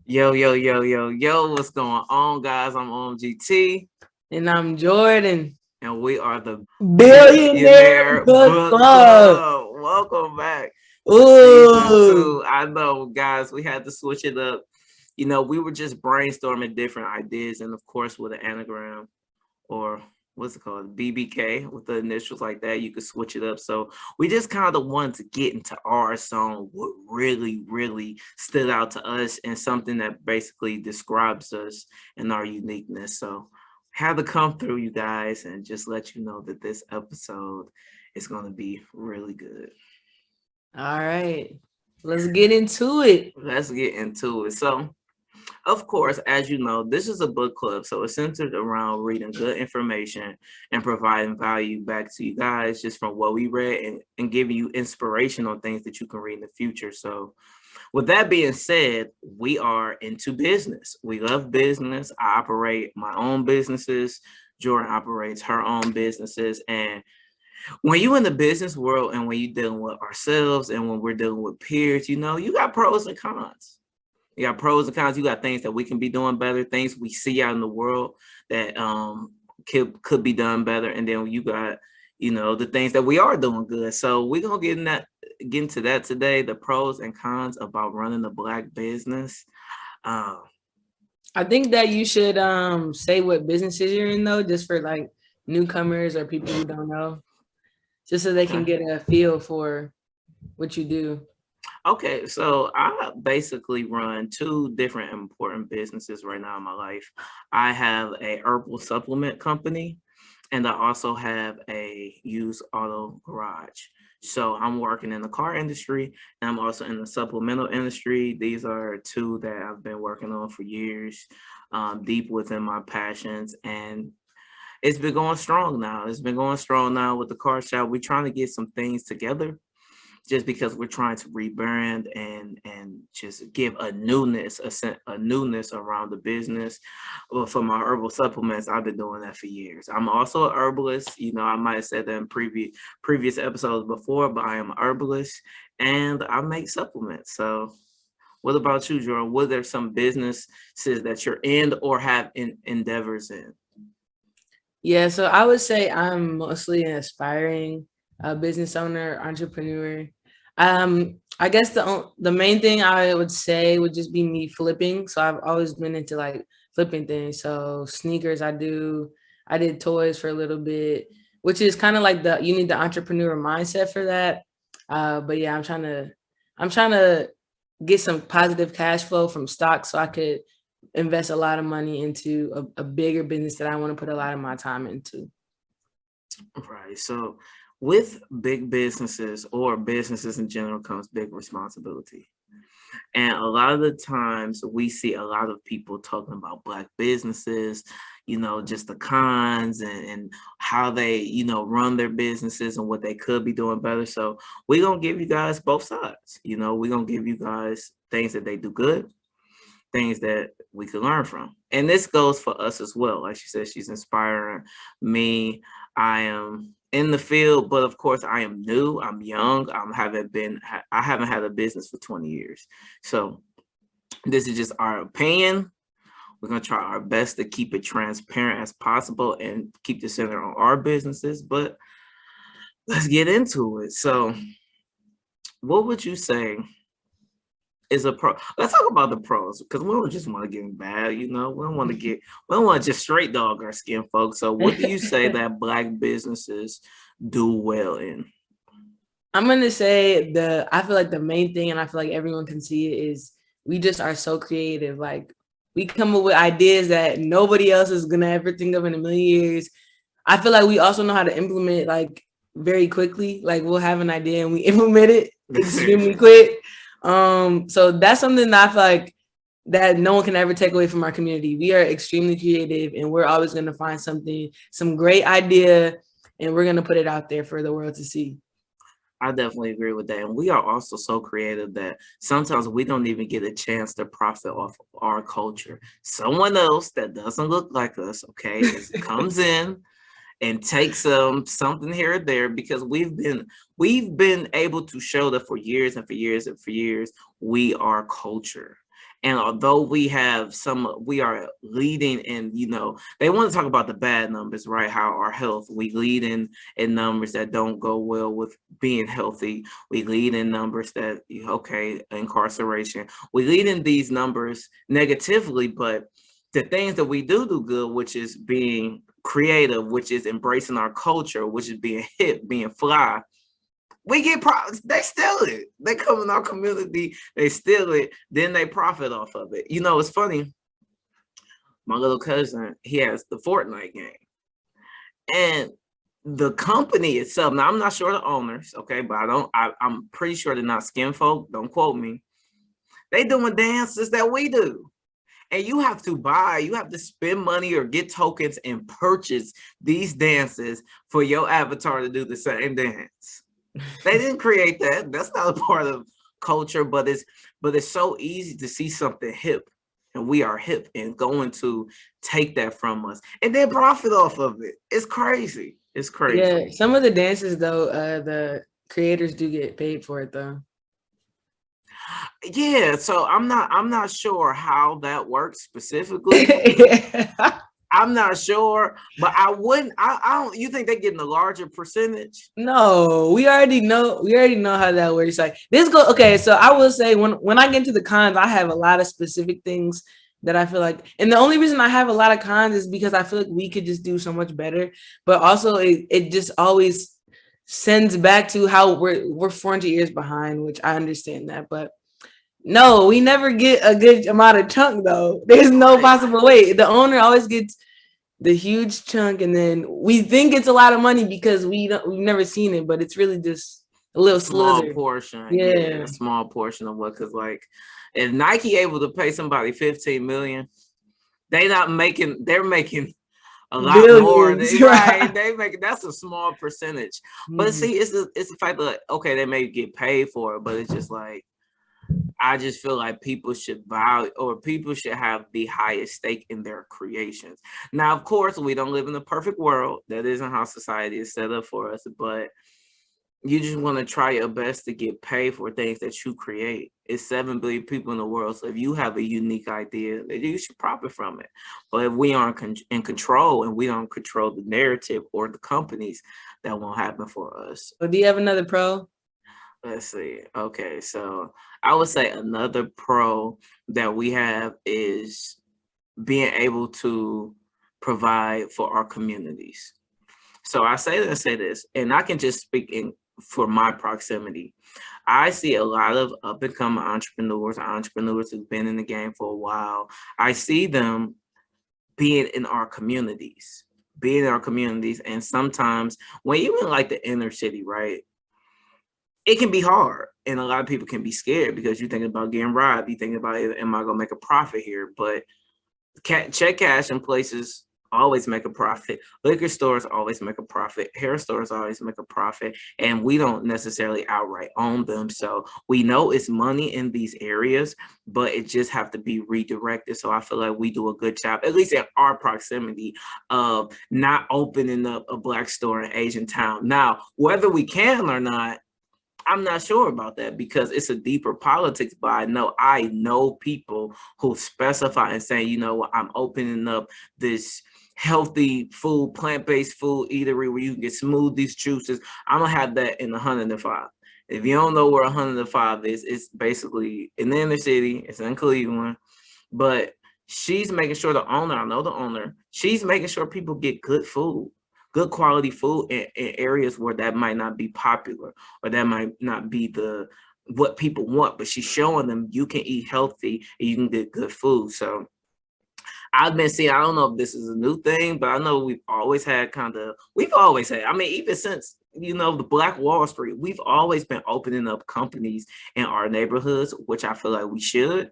Yo, what's going on, guys? I'm OMGT, And I'm Jordan. and we are the Billionaire Billionaire Book Book Club. Club. Welcome back to season Ooh. 2. I know, guys, we had to switch it up. We were just brainstorming different ideas, and of course, with an anagram or what's it called, BBK, with the initials like that, you could switch it up. So we just kind of wanted to get into our song, what really stood out to us, and something that basically describes us and our uniqueness. So had to come through, you guys, and just let you know that this episode is going to be really good. All right. Let's get into it. Let's get into it. So of course, as you know, this is a book club, so it's centered around reading good information and providing value back to you guys just from what we read, and giving you inspiration on things that you can read in the future. So, with that being said, we are into business. We love business. I operate my own businesses. Jordan operates her own businesses. And when you in the business world and when you're dealing with ourselves and when we're dealing with peers, you got pros and cons. You got pros and cons. You got things that we can be doing better, things we see out in the world that could be done better, and then you got the things that we are doing good. So we're gonna get into that today. The pros and cons about running a Black business. Uh, I think that you should say what businesses you're in though, just for like newcomers or people who don't know, just so they can okay. get a feel for what you do. Okay, so I basically run two different important businesses right now in my life. I have a herbal supplement company, and I also have a used auto garage. So I'm working in the car industry, and I'm also in the supplemental industry. These are two that I've been working on for years, deep within my passions, and it's been going strong now. It's been going strong now with the car shop. We're trying to get some things together just because we're trying to rebrand and just give a newness, a newness around the business. Well, for my herbal supplements, I've been doing that for years. I'm also a herbalist. I might have said that in previous episodes before, but I am a herbalist and I make supplements. So what about you, Jordan? What are some businesses that you're in or have endeavors in? Yeah, so I would say I'm mostly an aspiring business owner, entrepreneur. I guess the main thing I would say would just be me flipping. So I've always been into like flipping things. So sneakers, I did toys for a little bit, which is kind of like you need the entrepreneur mindset for that. But yeah, I'm trying to get some positive cash flow from stocks so I could invest a lot of money into a bigger business that I want to put a lot of my time into. Right. So with big businesses or businesses in general comes big responsibility. And a lot of the times we see a lot of people talking about Black businesses, just the cons and how they, run their businesses and what they could be doing better. So we're going to give you guys both sides. We're going to give you guys things that they do good, things that we could learn from. And this goes for us as well. Like she said, she's inspiring me. I am in the field, but of course I am new. I'm young. I haven't had a business for 20 years. So this is just our opinion. We're gonna try our best to keep it transparent as possible and keep the center on our businesses. But let's get into it. So what would you say is a pro? Let's talk about the pros because we don't just want to get bad, we don't want to just straight dog our skin, folks. So what do you say that Black businesses do well in? I'm gonna say I feel like the main thing, and I feel like everyone can see it, is we just are so creative. Like we come up with ideas that nobody else is gonna ever think of in a million years. I feel like we also know how to implement like very quickly. Like we'll have an idea and we implement it extremely quick. So that's something that I feel like that no one can ever take away from our community. We are extremely creative and we're always gonna find some great idea, and we're gonna put it out there for the world to see. I definitely agree with that. And we are also so creative that sometimes we don't even get a chance to profit off of our culture. Someone else that doesn't look like us, okay, comes in and take something here or there, because we've been able to show that for years and for years and for years we are culture. And although we are leading in, they want to talk about the bad numbers, right? How our health, we lead in numbers that don't go well with being healthy. We lead in numbers that, okay, incarceration. We lead in these numbers negatively, but the things that we do good, which is being creative, which is embracing our culture, which is being hip, being fly, we get profits. They steal it. They come in our community, they steal it, then they profit off of it. It's funny. My little cousin, he has the Fortnite game, and the company itself. Now, I'm not sure the owners, okay, but I'm pretty sure they're not skin folk. Don't quote me. They doing dances that we do. And you have to spend money or get tokens and purchase these dances for your avatar to do the same dance. They didn't create that. That's not a part of culture, but it's so easy to see something hip, and we are hip and going to take that from us and then profit off of it. It's crazy. It's crazy. Yeah, some of the dances though, the creators do get paid for it though. Yeah, so I'm not sure how that works specifically. I'm not sure, but I don't, you think they're getting a larger percentage? No, we already know how that works. Like okay, so I will say when I get into the cons, I have a lot of specific things that I feel like, and the only reason I have a lot of cons is because I feel like we could just do so much better, but also it just always sends back to how we're 400 years behind, which I understand that, but no, we never get a good amount of chunk though. There's no possible way. The owner always gets the huge chunk, and then we think it's a lot of money because we've never seen it, but it's really just a little small slither. portion. Yeah, a small portion of what, because like if Nike able to pay somebody 15 million, they're making a lot billions, more. Right? They make, that's a small percentage. But see, it's the fact that, okay, they may get paid for it, but it's just like, I just feel like people should value, or people should have the highest stake in their creations. Now, of course, we don't live in a perfect world. That isn't how society is set up for us, but you just want to try your best to get paid for things that you create. It's 7 billion people in the world, so if you have a unique idea, you should profit from it. But if we aren't in control and we don't control the narrative or the companies, that won't happen for us. So do you have another pro? Let's see. Okay, so I would say another pro that we have is being able to provide for our communities. So I say this, and I can just speak for my proximity. I see a lot of up and coming entrepreneurs who've been in the game for a while. I see them being in our communities, and sometimes when you're in like the inner city, right? It can be hard, and a lot of people can be scared because you're thinking about getting robbed. You think about, am I gonna make a profit here? But check cash in places always make a profit. Liquor stores always make a profit. Hair stores always make a profit, and we don't necessarily outright own them. So we know it's money in these areas, but it just have to be redirected. So I feel like we do a good job, at least in our proximity, of not opening up a Black store in Asian town. Now, whether we can or not, I'm not sure about that, because it's a deeper politics, but I know people who specify and say, you know what, I'm opening up this healthy food, plant-based food eatery where you can get smoothies, juices. I'm gonna have that in 105. If you don't know where 105 is, it's basically in the inner city. It's in Cleveland, but she's making sure I know the owner, she's making sure people get good food, good quality food in areas where that might not be popular, or that might not be what people want, but she's showing them you can eat healthy and you can get good food. So I've been seeing, I don't know if this is a new thing, but I know we've always had, I mean, even since, the Black Wall Street, we've always been opening up companies in our neighborhoods, which I feel like we should,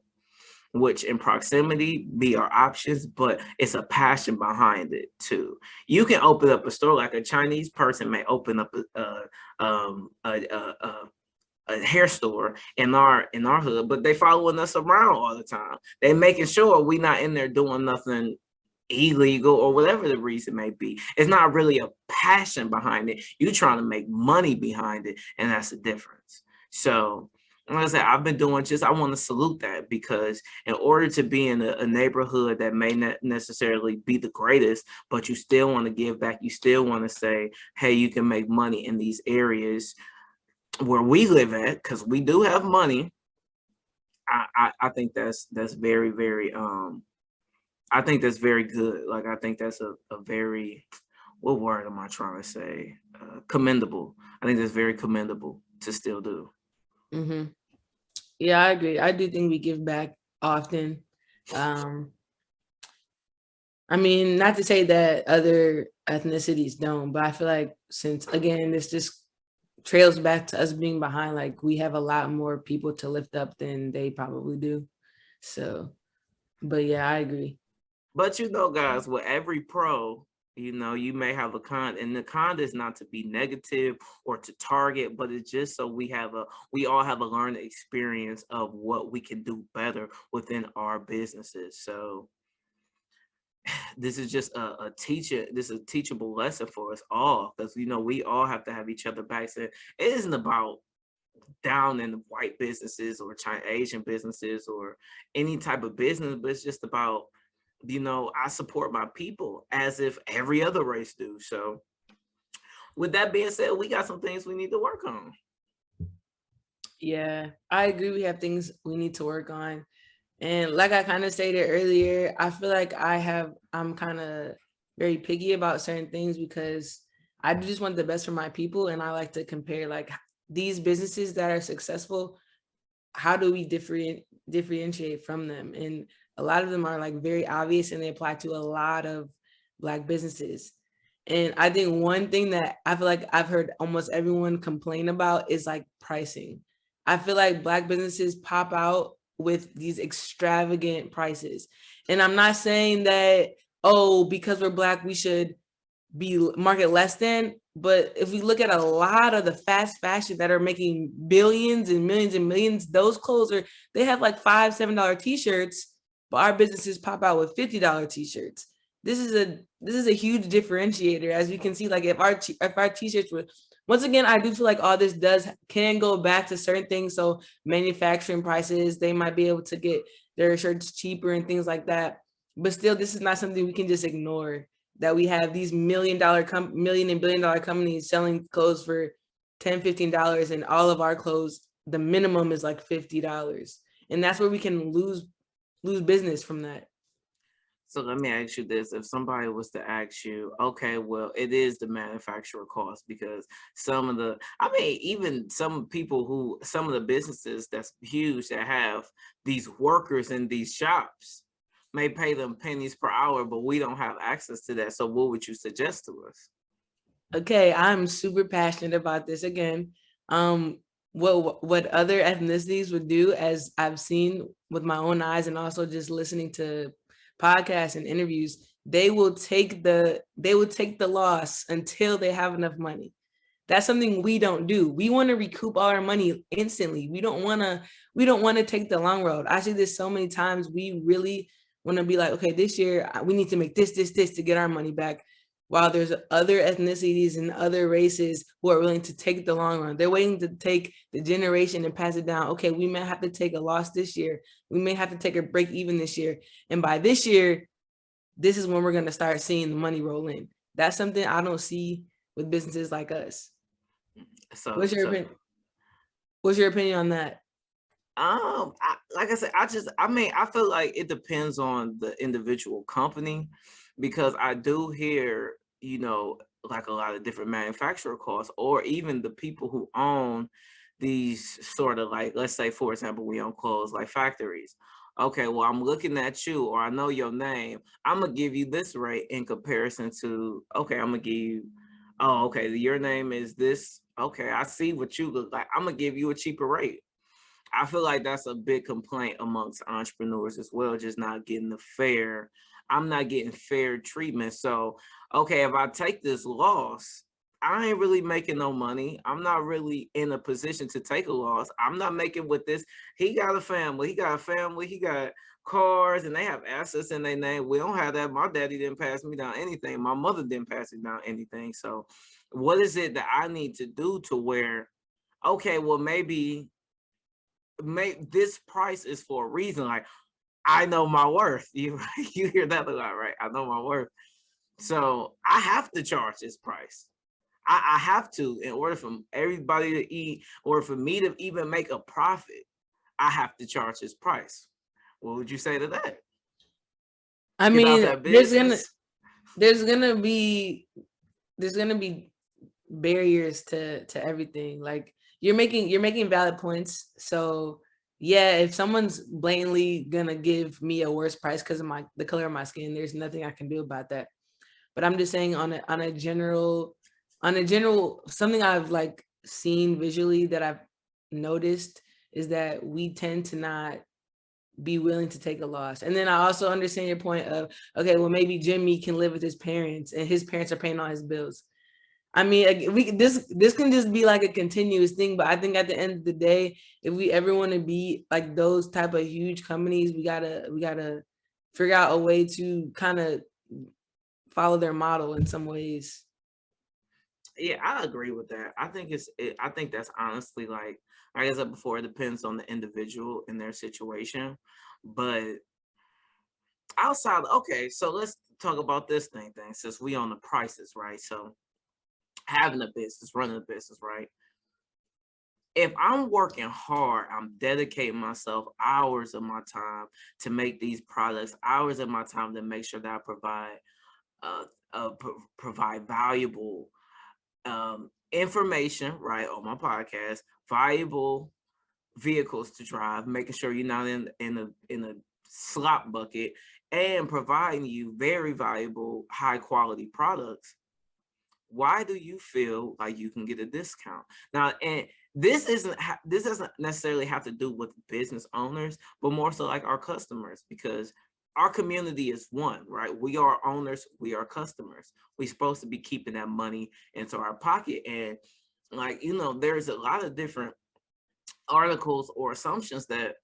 which in proximity be our options, but it's a passion behind it too. You can open up a store, like a Chinese person may open up a hair store in our hood, but they following us around all the time. They making sure we not in there doing nothing illegal or whatever the reason may be. It's not really a passion behind it. You're trying to make money behind it, and that's the difference. So, like I said, I've been doing just, I want to salute that, because in order to be in a neighborhood that may not necessarily be the greatest, but you still want to give back, you still want to say, hey, you can make money in these areas where we live at, because we do have money. I think that's very, very I think that's very good. Like, I think that's a very, what word am I trying to say? Commendable. I think that's very commendable to still do. Hmm. Yeah, I agree. I do think we give back often. Um, I mean, not to say that other ethnicities don't, but I feel like, since again, this just trails back to us being behind, like we have a lot more people to lift up than they probably do. So, but yeah, I agree. But guys, with every pro, you may have a con, and the con is not to be negative or to target, but it's just so we all have a learned experience of what we can do better within our businesses. So this is just this is a teachable lesson for us all, because we all have to have each other back. So it isn't about down in the white businesses or China Asian businesses or any type of business, but it's just about, I support my people as if every other race do. So with that being said, we got some things we need to work on. Yeah, I agree. We have things we need to work on. And like I kind of stated earlier, I feel like I'm kind of very picky about certain things, because I just want the best for my people. And I like to compare, like, these businesses that are successful, how do we differentiate from them? And a lot of them are like very obvious, and they apply to a lot of Black businesses. And I think one thing that I feel like I've heard almost everyone complain about is like pricing. I feel like Black businesses pop out with these extravagant prices. And I'm not saying that, oh, because we're Black, we should be market less than. But if we look at a lot of the fast fashion that are making billions and millions, those clothes they have like $5, $7 t-shirts, but our businesses pop out with $50 t-shirts. This is a huge differentiator, as we can see. Like, if our t-shirts were, once again, I do feel like all this can go back to certain things. So manufacturing prices, they might be able to get their shirts cheaper and things like that. But still, this is not something we can just ignore, that we have these million and billion-dollar companies selling clothes for $10, $15, and all of our clothes, the minimum is like $50. And that's where we can lose business from that. So let me ask you this. If somebody was to ask you, okay, well, it is the manufacturer cost, because even some people some of the businesses that's huge that have these workers in these shops may pay them pennies per hour, but we don't have access to that. So what would you suggest to us? Okay, I'm super passionate about this again. What other ethnicities would do, as I've seen with my own eyes, and also just listening to podcasts and interviews, they will take the loss until they have enough money. That's something we don't do. We want to recoup all our money instantly. We don't want to take the long road. I see this so many times. We really want to be like, okay, this year we need to make this to get our money back. While there's other ethnicities and other races who are willing to take the long run. They're waiting to take the generation and pass it down. Okay, we may have to take a loss this year. We may have to take a break even this year. And by this year, this is when we're going to start seeing the money roll in. That's something I don't see with businesses like us. So, What's your opinion? What's your opinion on that? Like I said, I feel like it depends on the individual company, because I do hear, like a lot of different manufacturer costs, or even the people who own these sort of, like, let's say, for example, we own clothes like factories. Okay, well, I'm looking at you, or I know your name. I'm gonna give you this rate in comparison to, okay, I'm gonna give you, oh, okay, your name is this. Okay, I see what you look like. I'm gonna give you a cheaper rate. I feel like that's a big complaint amongst entrepreneurs as well, just not getting I'm not getting fair treatment. So, okay, if I take this loss, I ain't really making no money. I'm not really in a position to take a loss. I'm not making with this. He got a family. He got a family. He got cars, and they have assets in their name. We don't have that. My daddy didn't pass me down anything. My mother didn't pass me down anything. So, what is it that I need to do to where, okay, well, maybe this price is for a reason. Like, I know my worth. You hear that a lot, right? I know my worth. So I have to charge this price. I have to, in order for everybody to eat, or for me to even make a profit, I have to charge this price. What would you say to that? I Get out mean, that there's gonna business. there's gonna be there's gonna be barriers to everything. Like you're making valid points. So yeah, if someone's blatantly gonna give me a worse price because of the color of my skin, there's nothing I can do about that. But I'm just saying on a general something I've like seen visually that I've noticed is that we tend to not be willing to take a loss. And then I also understand your point of, okay, well, maybe Jimmy can live with his parents and his parents are paying all his bills. I mean, this can just be like a continuous thing, but I think at the end of the day, if we ever want to be like those type of huge companies, we gotta figure out a way to kind of follow their model in some ways. Yeah, I agree with that. I think that's honestly like I said before, it depends on the individual and their situation. But outside, okay, so let's talk about this thing since we on the prices, right? So having a business, running a business, right? If I'm working hard, I'm dedicating myself hours of my time to make these products, hours of my time to make sure that I uh, provide valuable information, right, on my podcast, valuable vehicles to drive, making sure you're not in a slop bucket, and providing you very valuable, high quality products. Why do you feel like you can get a discount now? And this doesn't necessarily have to do with business owners, but more so like our customers, because our community is one, right? We are owners, we are customers. We're supposed to be keeping that money into our pocket. And like, there's a lot of different articles or assumptions that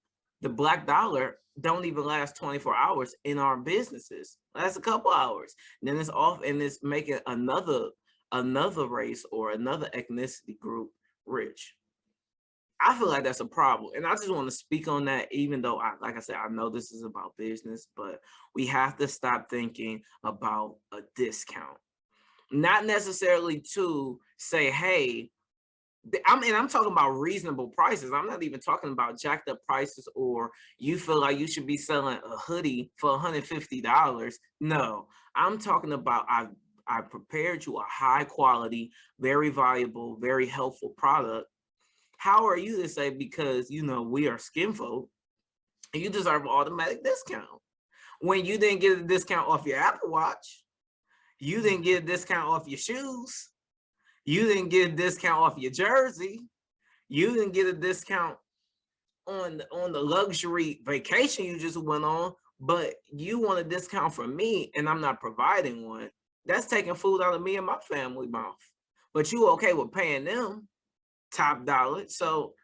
the black dollar don't even last 24 hours in our businesses. That's a couple hours. Then it's off, and it's making another race or another ethnicity group rich. I feel like that's a problem. And I just want to speak on that, even though like I said, I know this is about business, but we have to stop thinking about a discount. Not necessarily to say, hey, I'm talking about reasonable prices. I'm not even talking about jacked up prices, or you feel like you should be selling a hoodie for $150. No, I'm talking about I prepared you a high quality, very valuable, very helpful product. How are you to say, because we are skin folk, you deserve an automatic discount when you didn't get a discount off your Apple Watch, you didn't get a discount off your shoes, you didn't get a discount off your jersey, you didn't get a discount on the luxury vacation you just went on, but you want a discount from me and I'm not providing one. That's taking food out of me and my family mouth. But you okay with paying them top dollar. So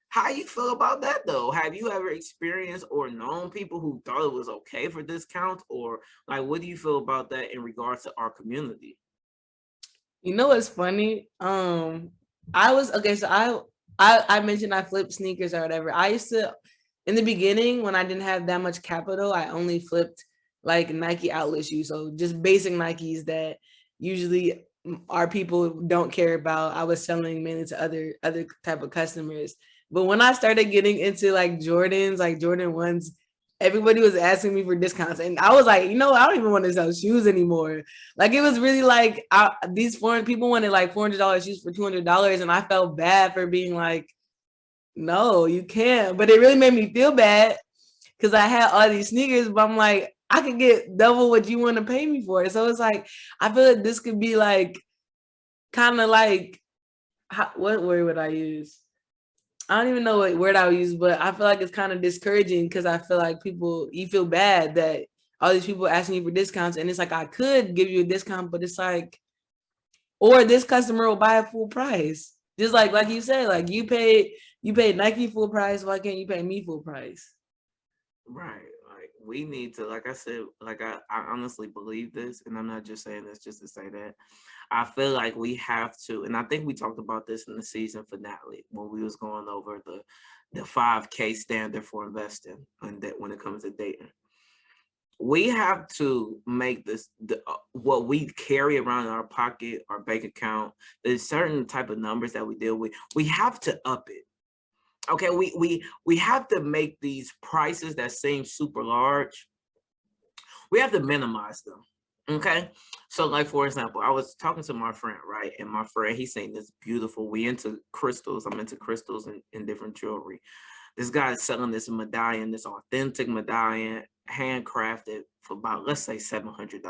how you feel about that though? Have you ever experienced or known people who thought it was okay for discounts, or like what do you feel about that in regards to our community? You know what's funny? I was okay. So I mentioned I flipped sneakers or whatever. I used to in the beginning when I didn't have that much capital, I only flipped like Nike outlet shoes, so just basic Nikes that usually our people don't care about. I was selling mainly to other type of customers. But when I started getting into like Jordans, like Jordan ones, everybody was asking me for discounts, and I was like, I don't even want to sell shoes anymore. Like it was really like these foreign people wanted like $400 shoes for $200, and I felt bad for being like, no, you can't. But it really made me feel bad because I had all these sneakers, but I'm like, I could get double what you want to pay me for it. So it's like, I feel like this could be like, kind of like, what word would I use? I don't even know what word I would use, but I feel like it's kind of discouraging because I feel like you feel bad that all these people asking you for discounts. And it's like, I could give you a discount, but it's like, Or this customer will buy at full price. Just like you said, like you paid Nike full price. Why can't you pay me full price? Right. Like we need to, like I said, like I honestly believe this, and I'm not just saying this just to say that. I feel like we have to, and I think we talked about this in the season finale when we was going over the 5K standard for investing and that when it comes to dating. We have to make this what we carry around in our pocket, our bank account. There's certain type of numbers that we deal with. We have to up it. Okay, we have to make these prices that seem super large. We have to minimize them. Okay, so like for example, I was talking to my friend, right, and my friend he's saying this beautiful. We into crystals. I'm into crystals and different jewelry. This guy's selling this medallion, this authentic medallion, handcrafted for about, let's say, $700.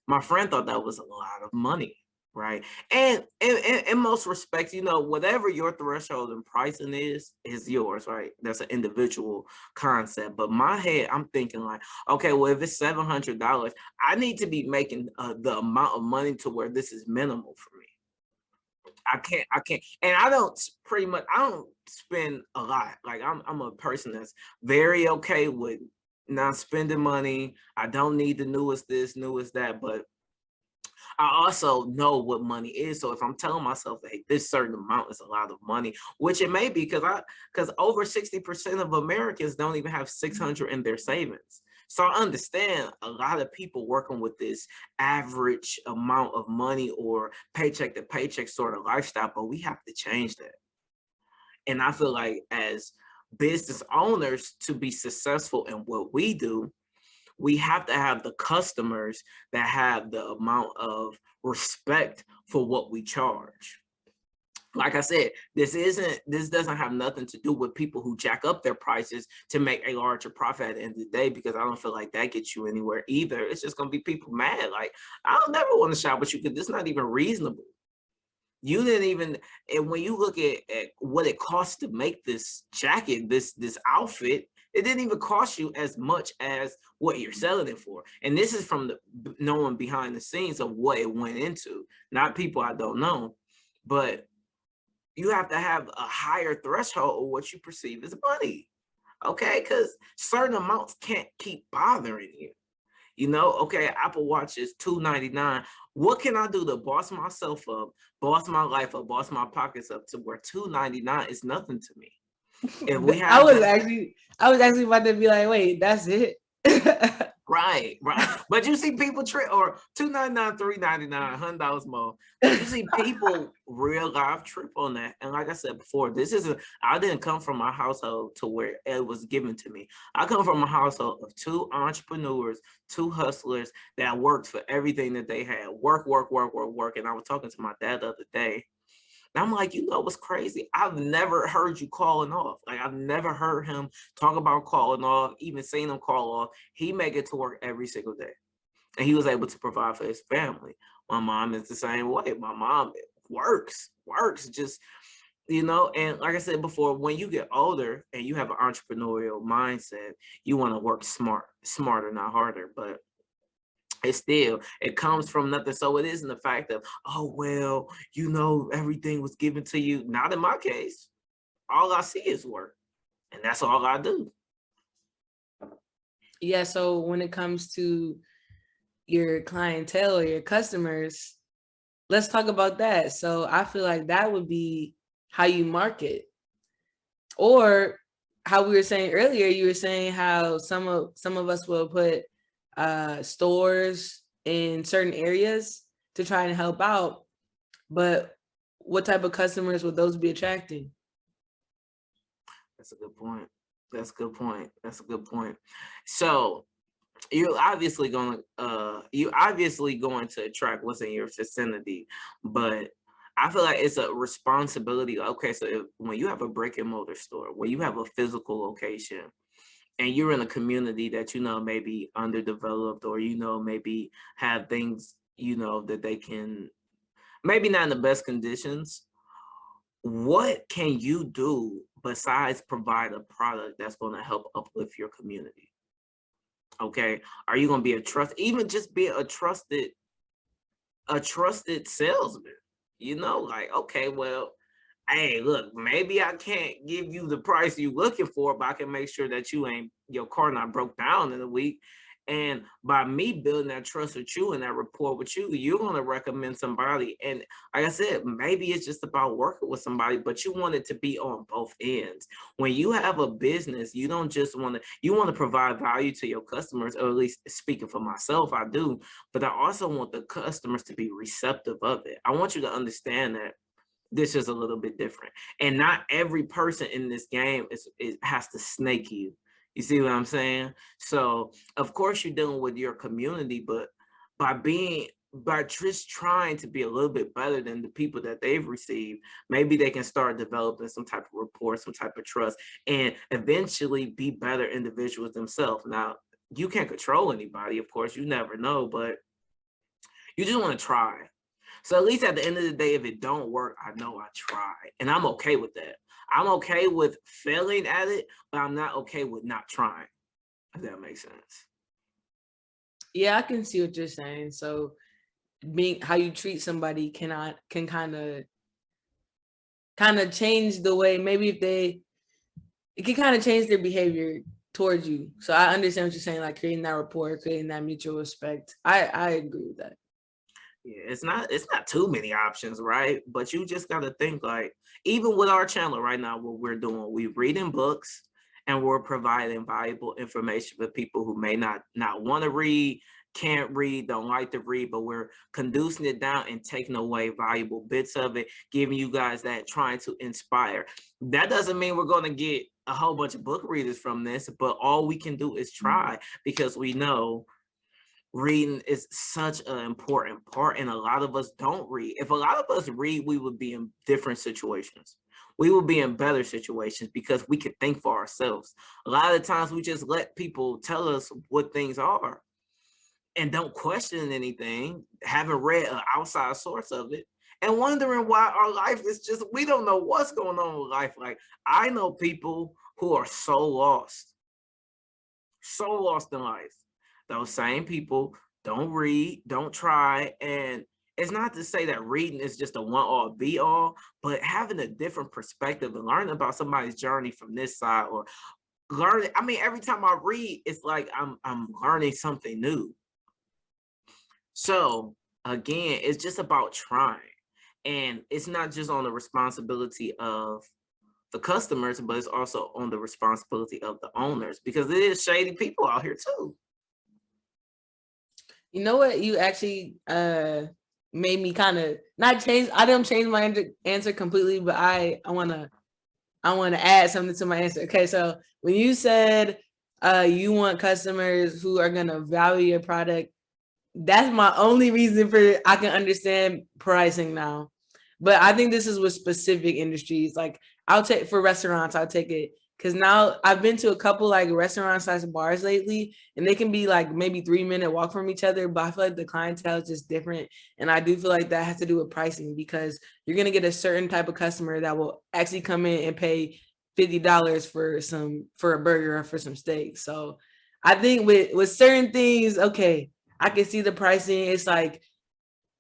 My friend thought that was a lot of money, right? And in most respects, you know, whatever your threshold and pricing is yours, right? That's an individual concept. But my head, I'm thinking like, okay, well, if it's $700, I need to be making the amount of money to where this is minimal for me. I can't, and I don't I don't spend a lot. Like I'm a person that's very okay with not spending money. I don't need the newest this, newest that, but I also know what money is. So if I'm telling myself that hey, this certain amount is a lot of money, which it may be because over 60% of Americans don't even have 600 in their savings. So I understand a lot of people working with this average amount of money or paycheck to paycheck sort of lifestyle, but we have to change that. And I feel like as business owners to be successful in what we do, we have to have the customers that have the amount of respect for what we charge. Like I said, this doesn't have nothing to do with people who jack up their prices to make a larger profit at the end of the day, because I don't feel like that gets you anywhere either. It's just gonna be people mad. Like, I don't never want to shop with you because it's not even reasonable. You didn't even, and when you look at what it costs to make this jacket, this outfit, it didn't even cost you as much as what you're selling it for. And this is from the knowing behind the scenes of what it went into, not people I don't know, but you have to have a higher threshold of what you perceive as money. Okay, because certain amounts can't keep bothering you. You know, okay, Apple Watch is $299. What can I do to boss myself up, boss my life up, boss my pockets up to where $299 is nothing to me? If we I have was that, actually about to be like, wait, that's it. right, right. But you see people trick or $299, $399, $100 more. But you see people real life trip on that. And like I said before, I didn't come from a household to where it was given to me. I come from a household of two entrepreneurs, two hustlers that worked for everything that they had. Work, work, work, work, work. And I was talking to my dad the other day. And I'm like, you know what's crazy? I've never heard you calling off. Like I've never heard him talk about calling off, even seen him call off. He make it to work every single day. And he was able to provide for his family. My mom is the same way. My mom works, just, you know, and like I said before, when you get older and you have an entrepreneurial mindset, you want to work smarter, not harder. But it comes from nothing. So it isn't the fact of, oh well, you know, everything was given to you. Not in my case. All I see is work, and that's all I do. Yeah, so when it comes to your clientele or your customers, let's talk about that. So I feel like that would be how you market. Or how we were saying earlier, you were saying how some of us will put stores in certain areas to try and help out. But what type of customers would those be attracting? That's a good point. That's a good point. That's a good point. So you obviously going to attract what's in your vicinity, but I feel like it's a responsibility. Okay, so when you have a brick and mortar store, when you have a physical location, and you're in a community that you know may be underdeveloped, or you know maybe have things you know that they can maybe not in the best conditions, what can you do besides provide a product that's going to help uplift your community? Okay, are you going to be a trust, even just be a trusted a trusted salesman. Like, okay, well, hey, look, maybe I can't give you the price you're looking for, but I can make sure that your car not broke down in a week. And by me building that trust with you and that rapport with you, you're going to recommend somebody. And like I said, maybe it's just about working with somebody, but you want it to be on both ends. When you have a business, you don't just you want to provide value to your customers, or at least speaking for myself, I do. But I also want the customers to be receptive of it. I want you to understand that this is a little bit different. And not every person in this game has to snake you. You see what I'm saying? So of course you're dealing with your community, but by just trying to be a little bit better than the people that they've received, maybe they can start developing some type of rapport, some type of trust, and eventually be better individuals themselves. Now, you can't control anybody, of course, you never know, but you just want to try. So at least at the end of the day, if it don't work, I know I tried, and I'm okay with that. I'm okay with failing at it, but I'm not okay with not trying, if that makes sense. Yeah, I can see what you're saying. So being how you treat somebody can kind of change the way, maybe if they it can kind of change their behavior towards you. So I understand what you're saying, like creating that rapport, creating that mutual respect. I agree with that. Yeah, it's not too many options, right? But you just got to think, like, even with our channel right now, what we're doing, we're reading books and we're providing valuable information for people who may not want to read, can't read, don't like to read, but we're conducing it down and taking away valuable bits of it, giving you guys that, trying to inspire. That doesn't mean we're going to get a whole bunch of book readers from this, but all we can do is try, because we know reading is such an important part, and a lot of us don't read. If a lot of us read, we would be in different situations. We would be in better situations because we can think for ourselves. A lot of the times we just let people tell us what things are and don't question anything, haven't read an outside source of it, and wondering why our life is just, we don't know what's going on with life. Like, I know people who are so lost in life. Those same people don't read, don't try. And it's not to say that reading is just a one all be all, but having a different perspective and learning about somebody's journey from this side, or learning. I mean, every time I read, it's like I'm learning something new. So again, it's just about trying. And it's not just on the responsibility of the customers, but it's also on the responsibility of the owners, because it is shady people out here too. You know what? You actually made me kind of not change. I didn't change my answer completely, but I want to add something to my answer. Okay, so when you said you want customers who are gonna value your product, that's my only reason for I can understand pricing now. But I think this is with specific industries. Like I'll take for restaurants, I'll take it because now I've been to a couple like restaurant size bars lately, and they can be like maybe 3 minute walk from each other. But I feel like the clientele is just different, and I do feel like that has to do with pricing because you're gonna get a certain type of customer that will actually come in and pay $50 for a burger or for some steak. So I think with certain things, okay, I can see the pricing. It's like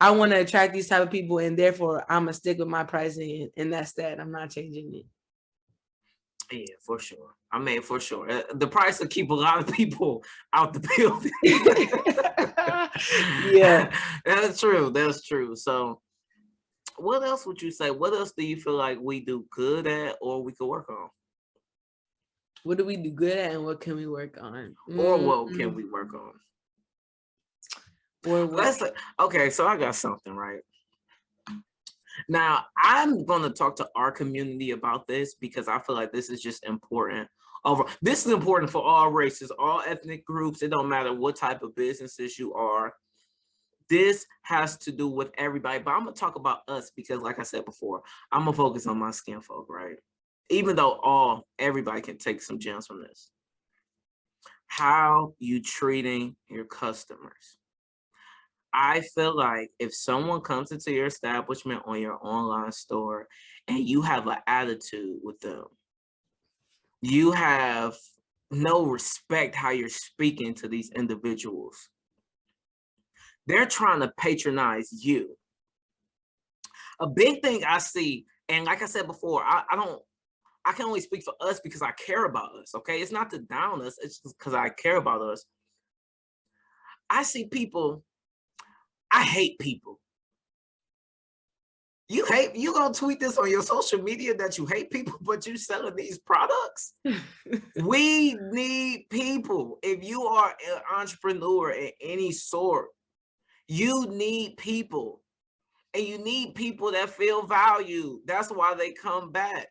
I want to attract these type of people, and therefore I'm gonna stick with my pricing, and that's that. I'm not changing it. Yeah, for sure. I mean, for sure. The price will keep a lot of people out the building. Yeah. That's true. That's true. So, what else would you say? What else do you feel like we do good at, or we could work on, What do we do good at, and what can we work on? or what can we work on? Or what? Let's okay. So I got something right now. I'm gonna talk to our community about this because I feel like this is just important. This is important for all races, all ethnic groups. It don't matter what type of businesses you are. This has to do with everybody, but I'm gonna talk about us because, like I said before, I'm gonna focus on my skin folk, right? Even though everybody can take some gems from this. How you treating your customers? I feel like if someone comes into your establishment on your online store and you have an attitude with them, you have no respect how you're speaking to these individuals, They're trying to patronize you. A big thing I see, and like I said before, I can only speak for us because I care about us. Okay. It's not to down us, it's just because I care about us. I see people, I hate people. You gonna tweet this on your social media that you hate people, but you selling these products? We need people. If you are an entrepreneur in any sort, you need people. And you need people that feel valued. That's why they come back.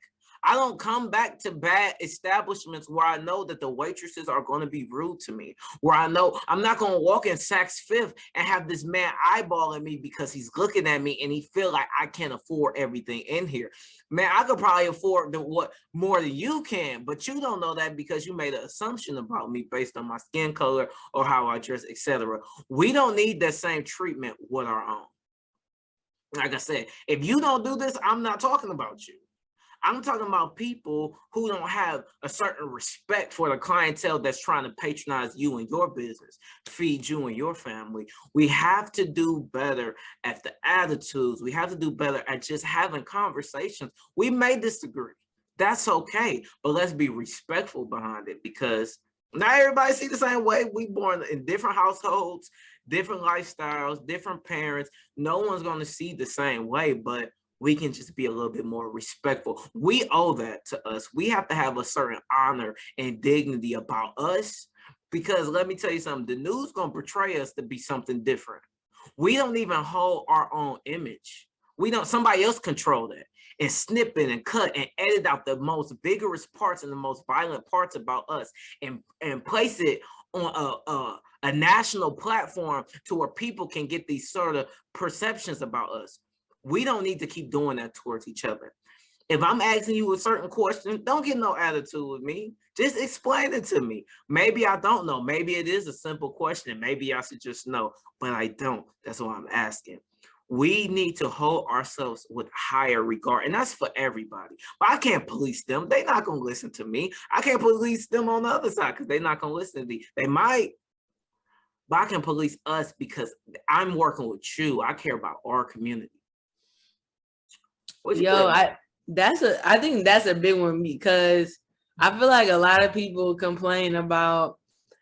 I don't come back to bad establishments where I know that the waitresses are going to be rude to me, where I know I'm not going to walk in Saks Fifth and have this man eyeballing me because he's looking at me and he feel like I can't afford everything in here. Man, I could probably afford what more than you can, but you don't know that because you made an assumption about me based on my skin color or how I dress, etc. We don't need that same treatment with our own. Like I said, if you don't do this, I'm not talking about you. I'm talking about people who don't have a certain respect for the clientele that's trying to patronize you and your business, feed you and your family. We have to do better at the attitudes. We have to do better at just having conversations. We may disagree. That's okay, but let's be respectful behind it because not everybody see the same way. We born in different households, different lifestyles, different parents. No one's going to see the same way, but we can just be a little bit more respectful. We owe that to us. We have to have a certain honor and dignity about us because let me tell you something, the news going to portray us to be something different. We don't even hold our own image. We don't, somebody else control that and snip it and cut and edit out the most vigorous parts and the most violent parts about us and place it on a national platform to where people can get these sort of perceptions about us. We don't need to keep doing that towards each other. If I'm asking you a certain question, don't get no attitude with me. Just explain it to me. Maybe I don't know. Maybe it is a simple question. Maybe I should just know, but I don't. That's why I'm asking. We need to hold ourselves with higher regard, and that's for everybody. But I can't police them. They're not going to listen to me. I can't police them on the other side because they're not going to listen to me. They might, but I can police us because I'm working with you. I care about our community. Yo, I think that's a big one because I feel like a lot of people complain about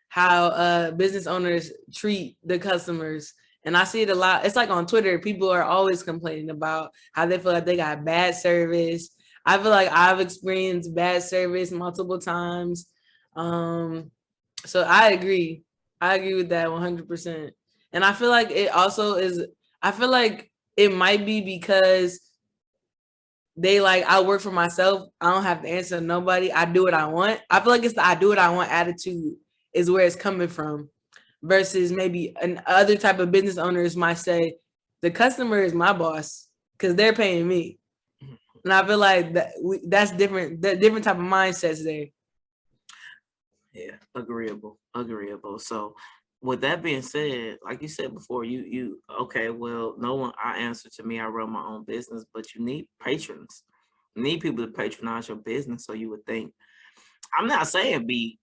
how business owners treat the customers. And I see it a lot. It's like on Twitter, people are always complaining about how they feel like they got bad service. I feel like I've experienced bad service multiple times. So I agree. I agree with that 100%. And I feel like it also is, I feel like it might be because they like, I work for myself. I don't have to answer to nobody. I do what I want. I feel like it's the I do what I want attitude is where it's coming from versus maybe other type of business owners might say the customer is my boss because they're paying me. And I feel like that's different, that different type of mindsets there. Yeah, agreeable. So with that being said, like you said before, you okay, well, no one I answer to me, I run my own business, but you need patrons. You need people to patronize your business. So you would think, I'm not saying be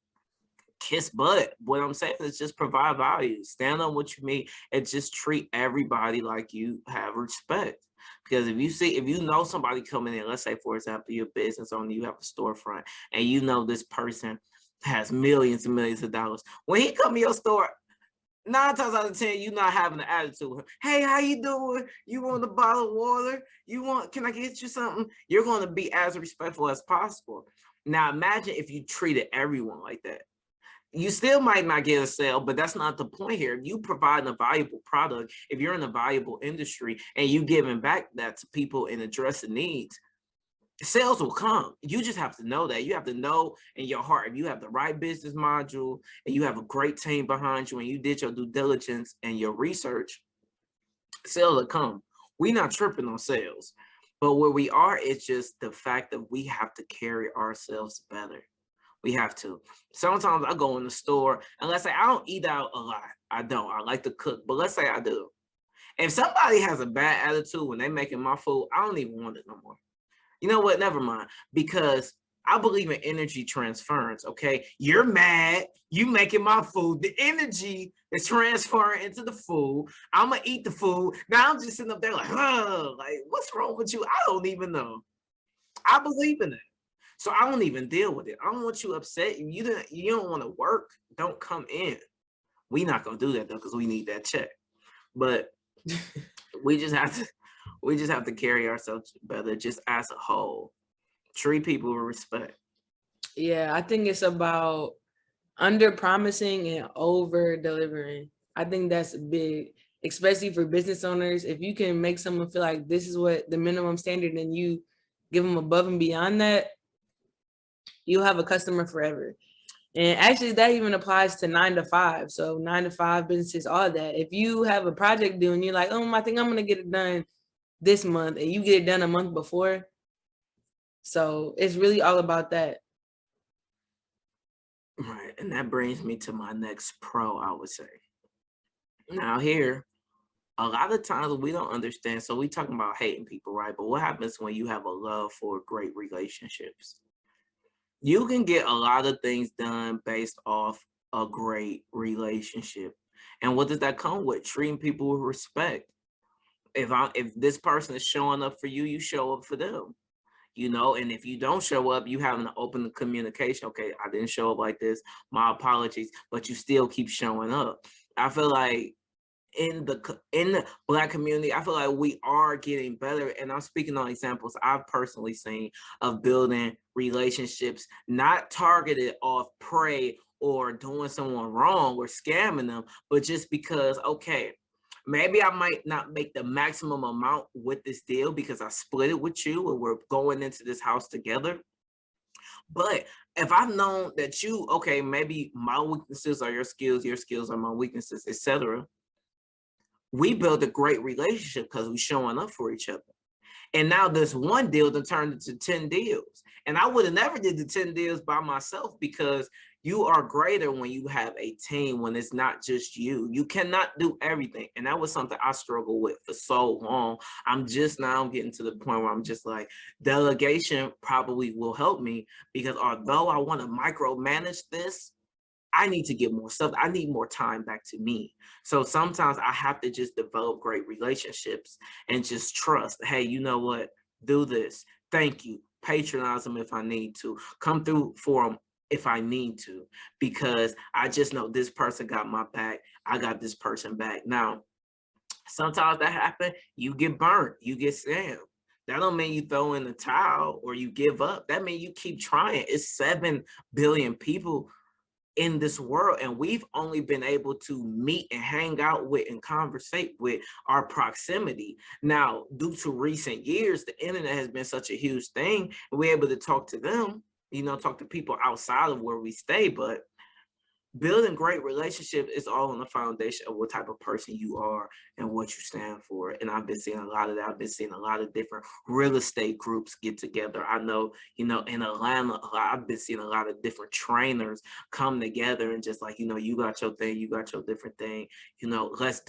kiss butt. What I'm saying is just provide value, stand on what you mean, and just treat everybody like you have respect. Because if you know somebody coming in, let's say for example, your business owner, you have a storefront, and you know this person has millions and millions of dollars. When he come to your store, 9 times out of 10, you not having an attitude with him. Hey, how you doing? You want a bottle of water? Can I get you something? You're going to be as respectful as possible. Now imagine if you treated everyone like that. You still might not get a sale, but that's not the point here. If you provide a valuable product, if you're in a valuable industry and you giving back that to people and addressing needs, sales will come. You just have to know that. You have to know in your heart, if you have the right business module and you have a great team behind you and you did your due diligence and your research, sales will come. We're not tripping on sales, but where we are, it's just the fact that we have to carry ourselves better. We have to. Sometimes I go in the store and let's say I don't eat out a lot. I don't. I like to cook, but let's say I do. If somebody has a bad attitude when they're making my food, I don't even want it no more. You know what? Never mind. Because I believe in energy transference. Okay, you're mad, you making my food, the energy is transferring into the food. I'm gonna eat the food. Now I'm just sitting up there like, oh, like what's wrong with you? I don't even know. I believe in it. So I don't even deal with it. I don't want you upset. If you don't want to work, don't come in. We not gonna do that though, because we need that check. But we just have to we just have to carry ourselves better just as a whole. Treat people with respect. Yeah, I think it's about under promising and over delivering. I think that's big, especially for business owners. If you can make someone feel like this is what the minimum standard and you give them above and beyond that, you'll have a customer forever. And actually, that even applies to 9 to 5. So 9 to 5 businesses, all of that. If you have a project due and you're like, oh, I think I'm gonna get it done this month, and you get it done a month before. So it's really all about that. Right. And that brings me to my next pro, I would say. Now here, a lot of times we don't understand. So we talking about hating people, right? But what happens when you have a love for great relationships? You can get a lot of things done based off a great relationship. And what does that come with? Treating people with respect. If this person is showing up for you, you show up for them. And if you don't show up, you having an open communication. Okay, I didn't show up like this. My apologies, but you still keep showing up. I feel like in the Black community, I feel like we are getting better. And I'm speaking on examples I've personally seen of building relationships, not targeted off prey or doing someone wrong or scamming them, but just because, okay, maybe I might not make the maximum amount with this deal because I split it with you and we're going into this house together. But if I've known that you, okay, maybe my weaknesses are your skills are my weaknesses, etc., we build a great relationship because we're showing up for each other. And now this one deal that turned into 10 deals. And I would have never did the 10 deals by myself because you are greater when you have a team, when it's not just you. You cannot do everything. And that was something I struggled with for so long. I'm just now getting to the point where I'm just like, delegation probably will help me because although I want to micromanage this, I need to get more stuff. I need more time back to me. So sometimes I have to just develop great relationships and just trust. Hey, you know what? Do this. Thank you. Patronize them if I need to. Come through for them if I need to, because I just know this person got my back. I got this person back. Now, sometimes that happens. You get burnt. You get scammed. That don't mean you throw in the towel or you give up. That means you keep trying. It's 7 billion people in this world, and we've only been able to meet and hang out with and conversate with our proximity. Now, due to recent years, the internet has been such a huge thing, and we're able to talk to them, talk to people outside of where we stay. But building great relationships is all on the foundation of what type of person you are and what you stand for. And I've been seeing a lot of that. I've been seeing a lot of different real estate groups get together. I know, in Atlanta, I've been seeing a lot of different trainers come together and just like, you got your thing, you got your different thing. Let's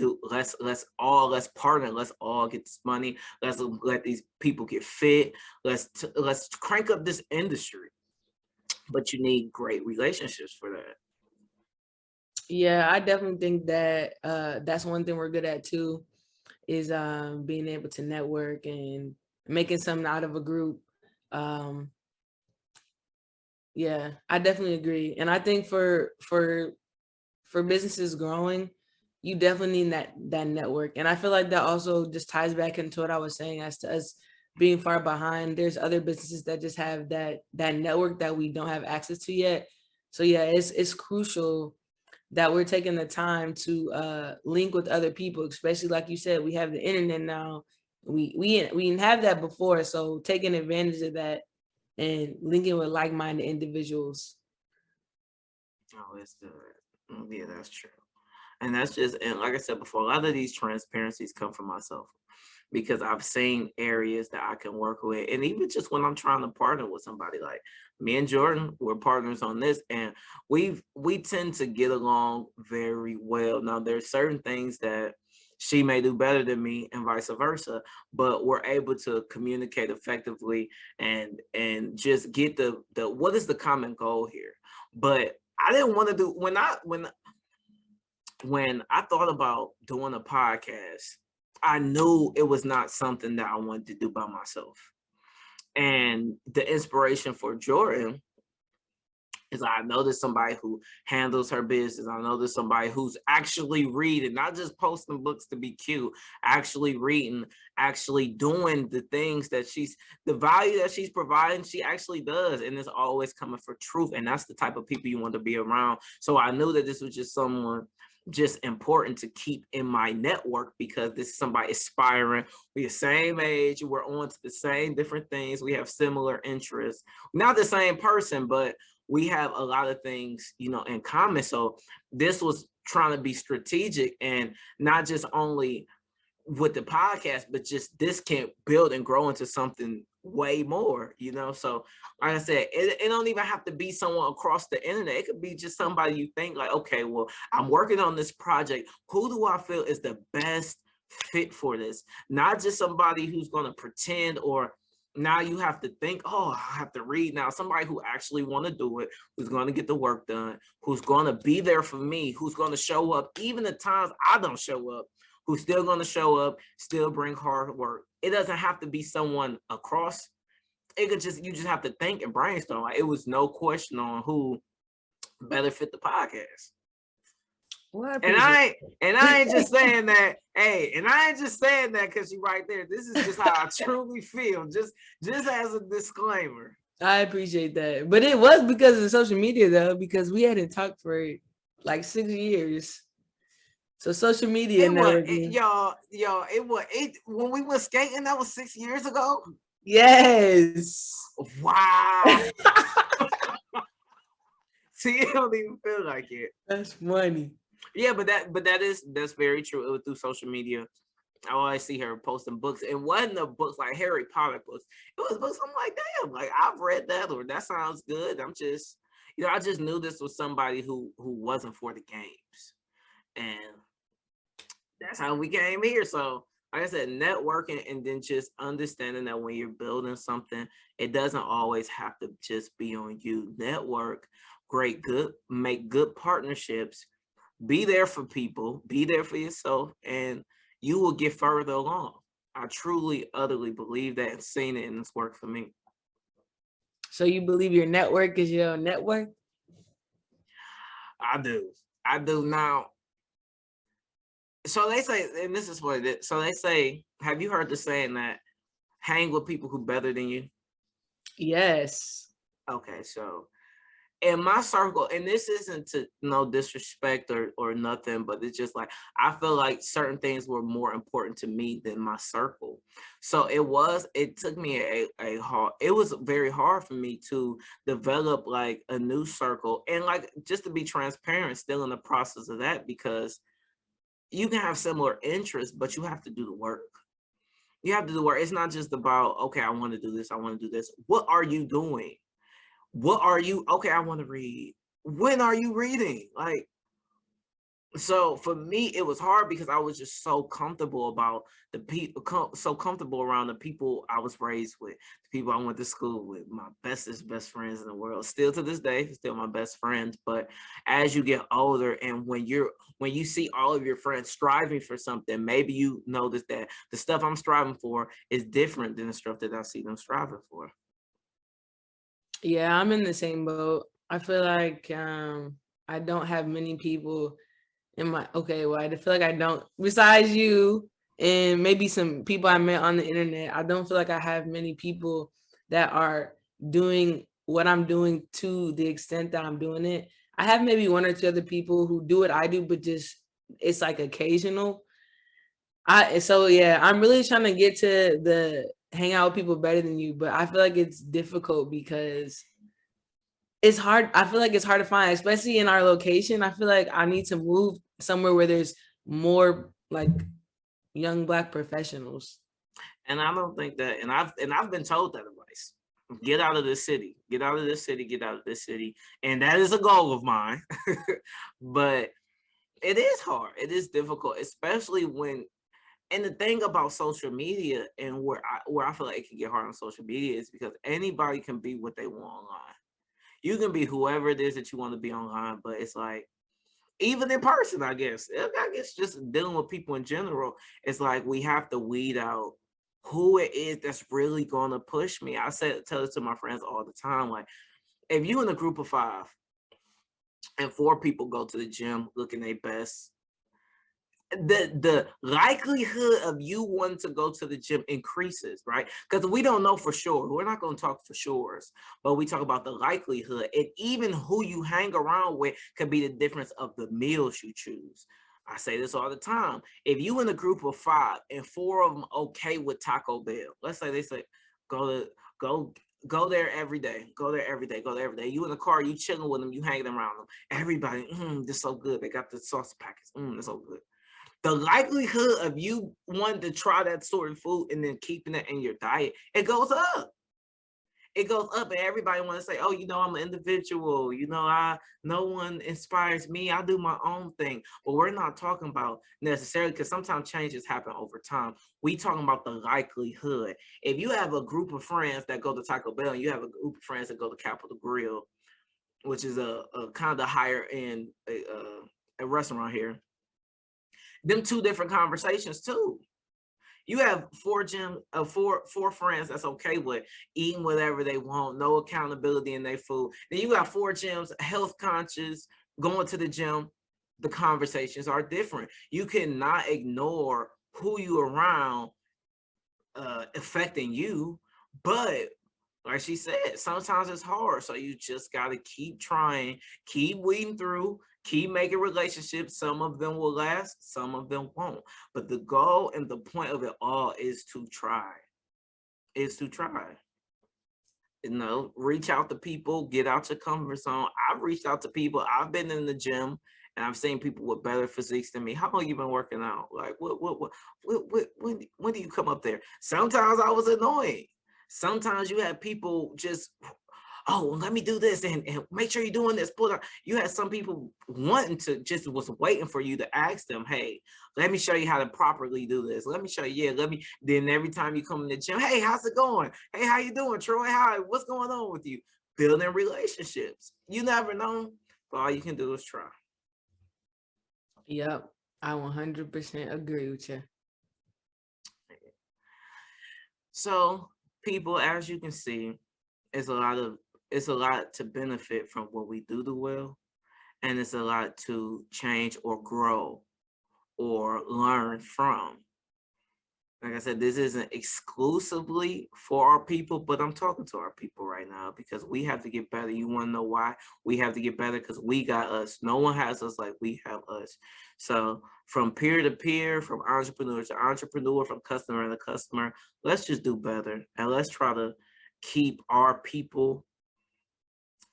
partner. Let's all get this money. Let's let these people get fit. Let's crank up this industry. But you need great relationships for that. Yeah, I definitely think that that's one thing we're good at too, is being able to network and making something out of a group. Um, yeah, I definitely agree. And I think for businesses growing, you definitely need that network. And I feel like that also just ties back into what I was saying as to us being far behind. There's other businesses that just have that network that we don't have access to yet. So yeah, it's crucial that we're taking the time to link with other people, especially like you said, we have the internet now. We didn't have that before, so taking advantage of that and linking with like-minded individuals. Oh, it's good. Yeah, that's true. And that's just, and like I said before, a lot of these transparencies come from myself because I've seen areas that I can work with. And even just when I'm trying to partner with somebody, like me and Jordan, we're partners on this, and we tend to get along very well. Now there's certain things that she may do better than me and vice versa, but we're able to communicate effectively and just get the what is the common goal here. But I didn't want to do when I thought about doing a podcast, I knew it was not something that I wanted to do by myself. And the inspiration for Jordan is I know there's somebody who handles her business. I know there's somebody who's actually reading, not just posting books to be cute, actually reading, actually doing the things that the value that she's providing, she actually does. And it's always coming for truth. And that's the type of people you want to be around. So I knew that this was just someone just important to keep in my network, because this is somebody aspiring. We're the same age, we're on to the same different things, we have similar interests, not the same person, but we have a lot of things, in common. So this was trying to be strategic, and not just only with the podcast, but just this can build and grow into something way more, So like I said, it don't even have to be someone across the internet. It could be just somebody you think like, okay, well, I'm working on this project. Who do I feel is the best fit for this? Not just somebody who's going to pretend, or now you have to think, oh, I have to read now. Somebody who actually want to do it, who's going to get the work done, who's going to be there for me, who's going to show up even the times I don't show up, who's still going to show up, still bring hard work. It doesn't have to be someone across. You just have to think and brainstorm. Like, it was no question on who better fit the podcast. Well, and I ain't just saying that. Hey, and I ain't just saying that because you're right there. This is just how I truly feel. Just as a disclaimer. I appreciate that, but it was because of social media though, because we hadn't talked for like 6 years. So social media networking. When we went skating, that was 6 years ago. Yes. Wow. See, it don't even feel like it. That's funny. Yeah, that's very true. It was through social media. I always see her posting books. It wasn't the books like Harry Potter books. It was books I'm like, damn, like I've read that, or that sounds good. I'm just, I just knew this was somebody who wasn't for the games. And that's how we came here. So like I said, networking, and then just understanding that when you're building something, it doesn't always have to just be on you. Network, make good partnerships, be there for people, be there for yourself, and you will get further along. I truly, utterly believe that, and seen it, and it's worked for me. So you believe your network is your network? I do now. So they say, and this is what it is. So they say, have you heard the saying that hang with people who better than you? Yes. Okay, so in my circle, and this isn't to no disrespect or nothing, but it's just like, I feel like certain things were more important to me than my circle. So it took me it was very hard for me to develop like a new circle, and like, just to be transparent, still in the process of that, because you can have similar interests, but you have to do the work. You have to do the work. It's not just about, okay, I want to do this, I want to do this. What are you doing? Okay, I want to read. When are you reading? Like, so for me, it was hard because I was just so comfortable about the people, so comfortable around the people I was raised with, the people I went to school with, my best friends in the world. Still to this day, still my best friends. But as you get older, and when you see all of your friends striving for something, maybe you notice that the stuff I'm striving for is different than the stuff that I see them striving for. Yeah, I'm in the same boat. I feel like I don't have many people in my, I feel like I don't, besides you and maybe some people I met on the internet, I don't feel like I have many people that are doing what I'm doing to the extent that I'm doing it. I have maybe one or two other people who do what I do, but just, it's like occasional. I'm really trying to get to the hang out with people better than you, but I feel like it's difficult because it's hard. I feel like it's hard to find, especially in our location. I feel like I need to move somewhere where there's more like young Black professionals. And I don't think that, and I've been told that advice. Get out of this city. Get out of this city. Get out of this city. And that is a goal of mine. But It is hard. It is difficult, especially when. And the thing about social media and where I feel like it can get hard on social media is because anybody can be what they want online. You can be whoever it is that you want to be online, but it's like even in person, I guess. I guess just dealing with people in general, it's like we have to weed out who it is that's really gonna push me. Tell it to my friends all the time. Like if you in a group of 5 and 4 people go to the gym looking their best, the likelihood of you wanting to go to the gym increases, right? Because we don't know for sure. We're not going to talk for sure, but we talk about the likelihood, and even who you hang around with could be the difference of the meals you choose. I say this all the time. If you in a group of 5 and 4 of them okay with Taco Bell, let's say they say go to go there every day, go there every day, go there every day. You in the car, you chilling with them, you hanging around them. Everybody, this so good. They got the sauce packets. It's so good. The likelihood of you wanting to try that sort of food and then keeping it in your diet, it goes up. It goes up, and everybody want to say, "Oh, I'm an individual. No one inspires me. I do my own thing." But we're not talking about necessarily because sometimes changes happen over time. We talking about the likelihood. If you have a group of friends that go to Taco Bell, and you have a group of friends that go to Capital Grill, which is a kind of higher end a restaurant here. Them 2 different conversations too. You have 4 friends that's okay with eating whatever they want, no accountability in their food. Then you got 4 gyms, health conscious, going to the gym. The conversations are different. You cannot ignore who you around affecting you, but like she said, sometimes it's hard. So you just got to keep trying, keep weeding through, keep making relationships. Some of them will last, some of them won't. But the goal and the point of it all is to try. Reach out to people, get out your comfort zone. I've reached out to people. I've been in the gym and I've seen people with better physiques than me. How long you been working out? Like when do you come up there? Sometimes I was annoying. Sometimes you had people just, oh, let me do this and make sure you're doing this. Pull out. You had some people wanting to just was waiting for you to ask them, hey, let me show you how to properly do this. Let me show you. Then every time you come in the gym, hey, how's it going? Hey, how you doing, Troy? What's going on with you? Building relationships. You never know, but all you can do is try. Yep, I 100% agree with you. So, people, as you can see, it's a lot to benefit from what we do well, and it's a lot to change or grow or learn from. Like I said, this isn't exclusively for our people, but I'm talking to our people right now because we have to get better. You want to know why we have to get better? Because we got us. No one has us like we have us. So from peer to peer, from entrepreneur to entrepreneur, from customer to customer, let's just do better. And let's try to keep our people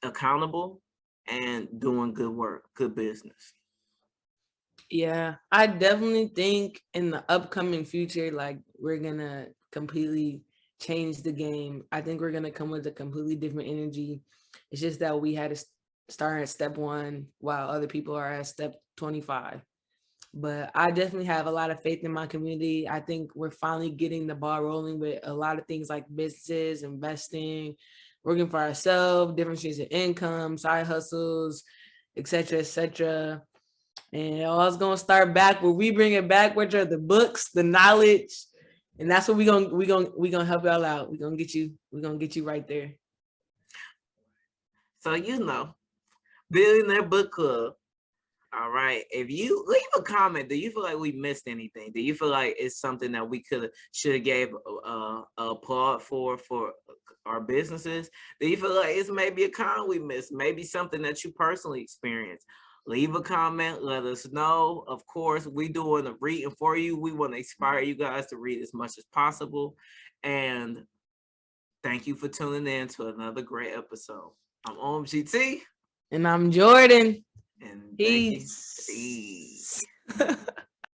accountable and doing good work, good business. Yeah, I definitely think in the upcoming future, like we're gonna completely change the game. I think we're gonna come with a completely different energy. It's just that we had to start at step 1 while other people are at step 25. But I definitely have a lot of faith in my community. I think we're finally getting the ball rolling with a lot of things like businesses, investing, working for ourselves, different streams of income, side hustles, etc., etc. And I was gonna start back where we bring it back, which are the books, the knowledge, and that's what we're gonna help y'all out. We're gonna get you right there. So Billionaire Book Club. All right. If you leave a comment, do you feel like we missed anything? Do you feel like it's something that we should have gave a applaud for our businesses? Do you feel like it's maybe a con we missed? Maybe something that you personally experienced? Leave a comment. Let us know. Of course, we doing the reading for you. We want to inspire you guys to read as much as possible. And thank you for tuning in to another great episode. I'm OMGT. And I'm Jordan. And Peace.